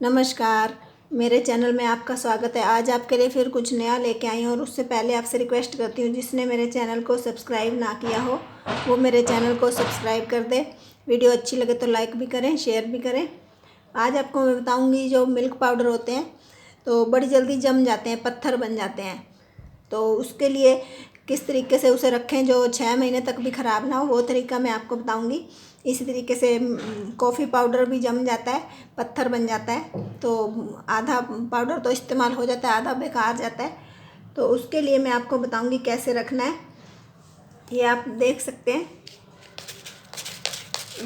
नमस्कार, मेरे चैनल में आपका स्वागत है। आज आपके लिए फिर कुछ नया लेके आई हूँ और उससे पहले आपसे रिक्वेस्ट करती हूँ, जिसने मेरे चैनल को सब्सक्राइब ना किया हो वो मेरे चैनल को सब्सक्राइब कर दे। वीडियो अच्छी लगे तो लाइक भी करें, शेयर भी करें। आज आपको मैं बताऊँगी, जो मिल्क पाउडर होते हैं तो बड़ी जल्दी जम जाते हैं, पत्थर बन जाते हैं। तो उसके लिए किस तरीके से उसे रखें जो 6 महीने तक भी ख़राब ना हो, वो तरीका मैं आपको बताऊंगी। इसी तरीके से कॉफ़ी पाउडर भी जम जाता है, पत्थर बन जाता है, तो आधा पाउडर तो इस्तेमाल हो जाता है, आधा बेकार जाता है। तो उसके लिए मैं आपको बताऊंगी कैसे रखना है। ये आप देख सकते हैं,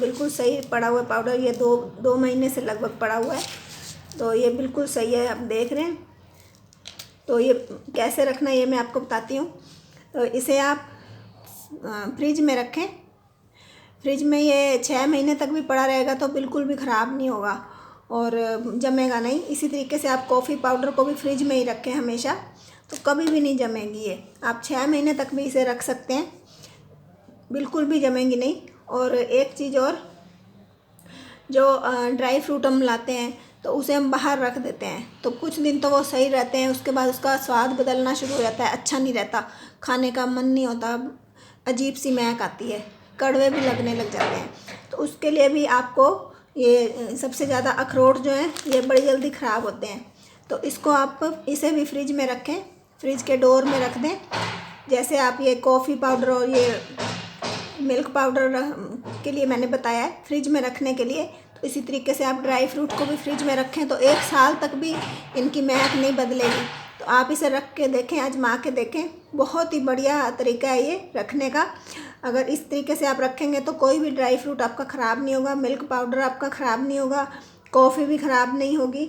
बिल्कुल सही पड़ा हुआ पाउडर। ये दो महीने से लगभग पड़ा हुआ है, तो ये बिल्कुल सही है, आप देख रहे हैं। तो ये कैसे रखना है ये मैं आपको बताती हूँ। तो इसे आप फ्रिज में रखें। फ्रिज में ये 6 महीने तक भी पड़ा रहेगा तो बिल्कुल भी ख़राब नहीं होगा और जमेगा नहीं। इसी तरीके से आप कॉफ़ी पाउडर को भी फ्रिज में ही रखें हमेशा, तो कभी भी नहीं जमेगी ये। आप 6 महीने तक भी इसे रख सकते हैं, बिल्कुल भी जमेंगी नहीं। और एक चीज़ और, जो ड्राई फ्रूट हम लाते हैं तो उसे हम बाहर रख देते हैं, तो कुछ दिन तो वो सही रहते हैं, उसके बाद उसका स्वाद बदलना शुरू हो जाता है, अच्छा नहीं रहता, खाने का मन नहीं होता, अजीब सी महक आती है, कड़वे भी लगने लग जाते हैं। तो उसके लिए भी आपको ये सबसे ज़्यादा अखरोट जो हैं ये बड़ी जल्दी ख़राब होते हैं, तो इसको आप इसे भी फ्रिज में रखें, फ्रिज के डोर में रख दें। जैसे आप ये कॉफ़ी पाउडर और ये मिल्क पाउडर के लिए मैंने बताया है फ्रिज में रखने के लिए, तो इसी तरीके से आप ड्राई फ्रूट को भी फ्रिज में रखें तो 1 साल तक भी इनकी महक नहीं बदलेगी। तो आप इसे रख के देखें, आजमा के देखें, बहुत ही बढ़िया तरीका है ये रखने का। अगर इस तरीके से आप रखेंगे तो कोई भी ड्राई फ्रूट आपका ख़राब नहीं होगा, मिल्क पाउडर आपका ख़राब नहीं होगा, कॉफ़ी भी ख़राब नहीं होगी,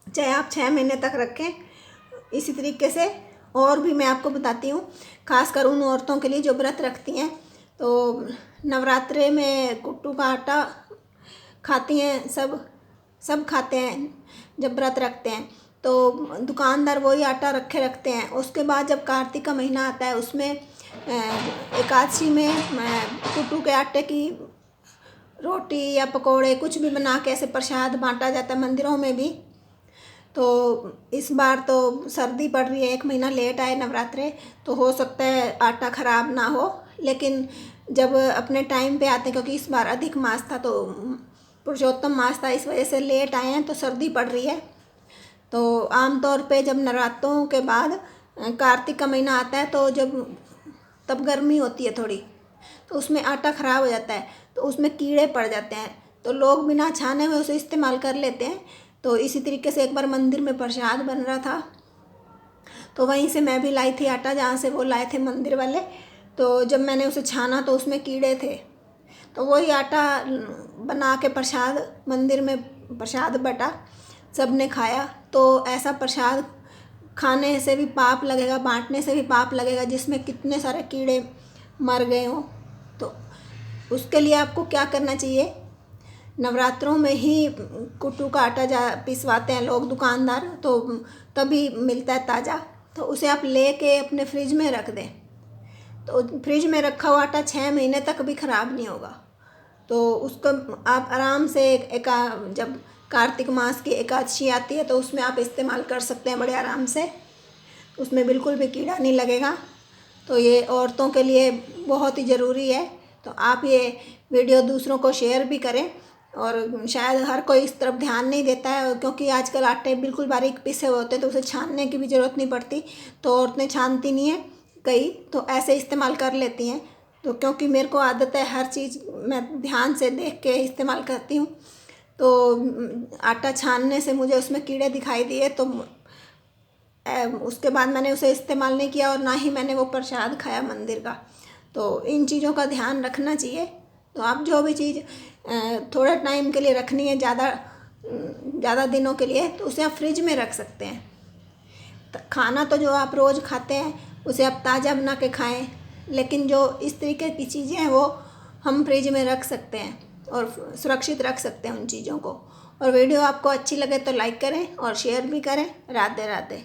चाहे आप 6 महीने तक रखें। इसी तरीके से और भी मैं आपको बताती हूँ, खासकर उन औरतों के लिए जो व्रत रखती हैं। तो नवरात्रे में कुट्टू का आटा खाती हैं, सब खाते हैं जब व्रत रखते हैं, तो दुकानदार वही आटा रखे रखते हैं। उसके बाद जब कार्तिक का महीना आता है, उसमें एकादशी में कुट्टू के आटे की रोटी या पकोड़े कुछ भी बना के ऐसे प्रसाद बांटा जाता है मंदिरों में भी। तो इस बार तो सर्दी पड़ रही है, 1 महीना लेट आए नवरात्रे, तो हो सकता है आटा ख़राब ना हो, लेकिन जब अपने टाइम पे आते हैं, क्योंकि इस बार अधिक मास था, तो पुरुषोत्तम मास था, इस वजह से लेट आए हैं, तो सर्दी पड़ रही है। तो आमतौर पे जब नवरात्रों के बाद कार्तिक का महीना आता है, तो तब गर्मी होती है थोड़ी, तो उसमें आटा ख़राब हो जाता है, तो उसमें कीड़े पड़ जाते हैं, तो लोग बिना छाने हुए उसे इस्तेमाल कर लेते हैं। तो इसी तरीके से एक बार मंदिर में प्रसाद बन रहा था, तो वहीं से मैं भी लाई थी आटा, जहाँ से वो लाए थे मंदिर वाले। तो जब मैंने उसे छाना तो उसमें कीड़े थे, तो वही आटा बना के प्रसाद मंदिर में प्रसाद बटा, सब ने खाया। तो ऐसा प्रसाद खाने से भी पाप लगेगा, बांटने से भी पाप लगेगा, जिसमें कितने सारे कीड़े मर गए हों। तो उसके लिए आपको क्या करना चाहिए, नवरात्रों में ही कुट्टू का आटा पिसवाते हैं लोग, दुकानदार, तो तभी मिलता है ताज़ा, तो उसे आप लेके अपने फ्रिज में रख दें। तो फ्रिज में रखा हुआ आटा 6 महीने तक भी ख़राब नहीं होगा। तो उसको आप आराम से जब कार्तिक मास की एकादशी आती है तो उसमें आप इस्तेमाल कर सकते हैं बड़े आराम से, उसमें बिल्कुल भी कीड़ा नहीं लगेगा। तो ये औरतों के लिए बहुत ही ज़रूरी है। तो आप ये वीडियो दूसरों को शेयर भी करें, और शायद हर कोई इस तरफ ध्यान नहीं देता है, क्योंकि आजकल आटे बिल्कुल बारीक पिसे हुए होते हैं, तो उसे छानने की भी ज़रूरत नहीं पड़ती, तो औरतें छानती नहीं हैं कई, तो ऐसे इस्तेमाल कर लेती हैं। तो क्योंकि मेरे को आदत है, हर चीज़ मैं ध्यान से देख के इस्तेमाल करती हूँ, तो आटा छानने से मुझे उसमें कीड़े दिखाई दिए, तो उसके बाद मैंने उसे इस्तेमाल नहीं किया, और ना ही मैंने वो प्रसाद खाया मंदिर का। तो इन चीज़ों का ध्यान रखना चाहिए। तो आप जो भी चीज़ थोड़ा टाइम के लिए रखनी है, ज़्यादा दिनों के लिए, तो उसे आप फ्रिज में रख सकते हैं। खाना तो जो आप रोज़ खाते हैं उसे आप ताज़ा बना के खाएं, लेकिन जो इस तरीके की चीज़ें हैं वो हम फ्रिज में रख सकते हैं और सुरक्षित रख सकते हैं उन चीज़ों को। और वीडियो आपको अच्छी लगे तो लाइक करें और शेयर भी करें। राधे राधे।